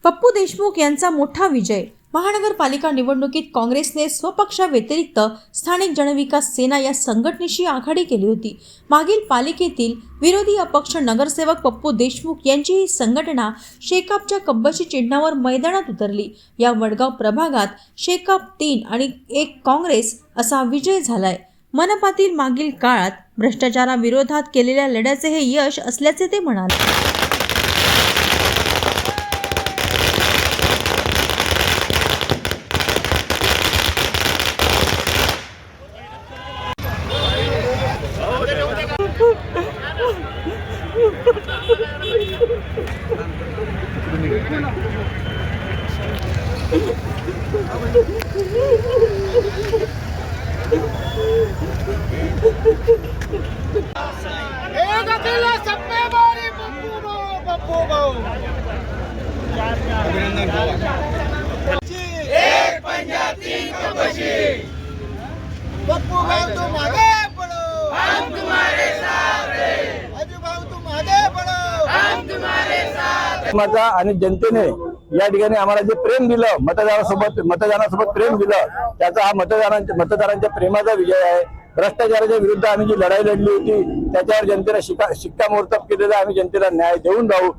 पप्पू देशमुख यांचा मोठा विजय। महानगरपालिका निवडणुकीत काँग्रेसने स्वपक्षाव्यतिरिक्त स्थानिक जनविकास सेना या संघटनेशी आघाडी केली होती। मागील पालिकेतील विरोधी अपक्ष नगरसेवक पप्पू देशमुख यांची ही संघटना शेकापच्या कब्बशी चिन्हावर मैदानात उतरली। या वडगाव प्रभागात शेकाप 3 आणि 1 काँग्रेस असा विजय झालाय। मनपातील मागील काळात भ्रष्टाचाराविरोधात केलेल्या लढ्याचे हे यश असल्याचे ते म्हणाले। एक अकेला सब में भारी पप्पू भाऊ अभिनंदन भाऊ एक पंजाबी कबशी पप्पू भाऊ तुम आगे बढ़ो हम तुम्हारे साथ हैं अजू भाऊ तुम आगे बढ़ो हम तुम्हारे साथ माझा आणि जनतेने या ठिकाणी आम्हाला जे प्रेम दिलं, मतदारासोबत प्रेम दिलं, त्याचा हा मतदारांच्या प्रेमाचा विजय आहे। भ्रष्टाचाराच्या विरुद्ध आम्ही जी लढाई लढली होती त्याच्यावर जनतेने शिक्कामोर्तब केलेला, आम्ही जनतेला न्याय देऊन राहू